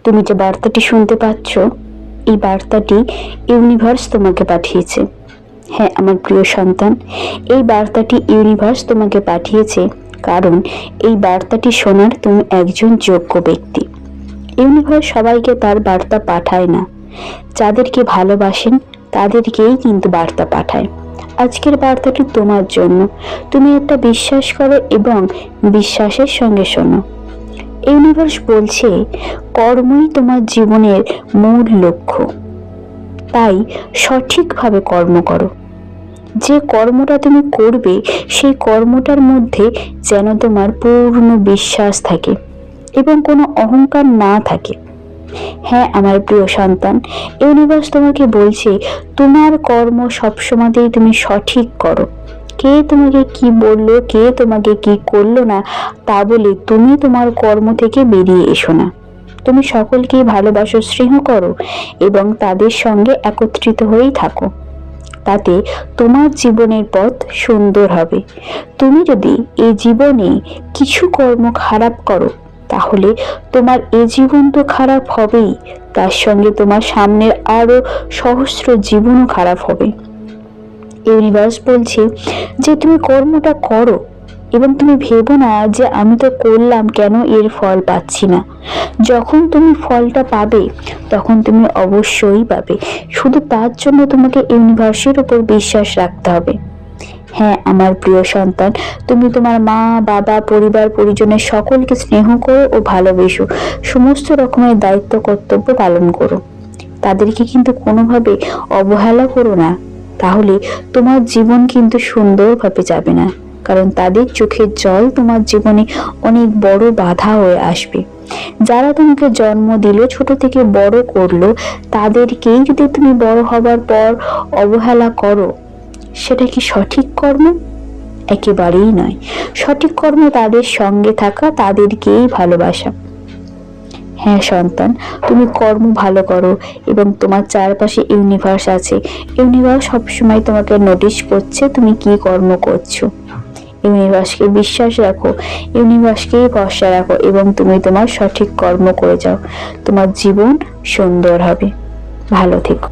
তুমি যে বার্তাটি শুনতে পাচ্ছ, এই বার্তাটি ইউনিভার্স তোমাকে পাঠিয়েছে। হ্যাঁ আমার প্রিয় সন্তান, এই বার্তাটি ইউনিভার্স তোমাকে পাঠিয়েছে, কারণ এই বার্তাটি শোনার তুমি একজন যোগ্য ব্যক্তি। ইউনিভার্স সবাইকে তার বার্তা পাঠায় না, যাদেরকে ভালোবাসেন তাদেরকেই কিন্তু বার্তা পাঠায়। আজকের বার্তাটি তোমার জন্য। তুমি একটা বিশ্বাস করো এবং বিশ্বাসের সঙ্গে শোনো। ইউনিভার্স বলছে, কর্মই তোমার জীবনের মূল লক্ষ্য, তাই সঠিকভাবে কর্ম করো। যে কর্মটা তুমি করবে সেই কর্মটার মধ্যে যেন তোমার পূর্ণ বিশ্বাস থাকে এবং কোনো অহংকার না থাকে। হ্যাঁ আমার প্রিয় সন্তান, ইউনিভার্স তোমাকে বলছে তোমার কর্ম সবসময়তেই তুমি সঠিক করো। কে তোমাকে কি বললো, কে তোমাকে কি করলো না তা বলে তুমি তোমার কর্ম থেকে বেরিয়ে এসো না। তুমি সকলকেই ভালোবাসো, স্নেহ করো এবং তাদের সঙ্গে একত্রিত হয়েই থাকো। তাতে তোমার জীবনের পথ সুন্দর হবে। তুমি যদি এই জীবনে কিছু কর্ম খারাপ করো, তাহলে তোমার এ জীবন তো খারাপ হবেই, তার সঙ্গে তোমার সামনের আরো সহস্র জীবনও খারাপ হবে। ইউনিভার্স বলছে যে তুমি কর্মটা করো এবং তুমি ভেবো না যে আমি তো করলাম, কেন এর ফল পাচ্ছি না। যখন তুমি ফলটা পাবে তখন তুমি অবশ্যই পাবে। শুধু তার জন্য তোমাকে ইউনিভার্সের উপর বিশ্বাস রাখতে হবে। হ্যাঁ আমার প্রিয় সন্তান, তুমি তোমার মা বাবা পরিবার পরিজনের সকলকে স্নেহ করো ও ভালোবেসো। সমস্ত রকমের দায়িত্ব কর্তব্য পালন করো, তাদেরকে কিন্তু কোনোভাবে অবহেলা করো না, তাহলে তোমার জীবন কিন্তু সুন্দরভাবে যাবে না। কারণ তাদের চোখের জল তোমার জীবনে অনেক বড় বাধা হয়ে আসবে। যারা তোমাকে জন্ম দিল, ছোট থেকে বড় করলো, তাদেরকেই যদি তুমি বড় হবার পর অবহেলা করো, সেটা কি সঠিক কর্ম? একেবারেই নয়। সঠিক কর্ম তাদের সঙ্গে থাকা, তাদেরকেই ভালোবাসা। হ্যাঁ সন্তান, তুমি কর্ম ভালো করো এবং তোমার চারপাশে ইউনিভার্স আছে। ইউনিভার্স সবসময় তোমাকে নোটিশ করছে তুমি কি কর্ম করছো। ইউনিভার্সকে বিশ্বাস রাখো, ইউনিভার্সকেই ভরসা রাখো এবং তুমি তোমার সঠিক কর্ম করে যাও। তোমার জীবন সুন্দর হবে। ভালো থেকো।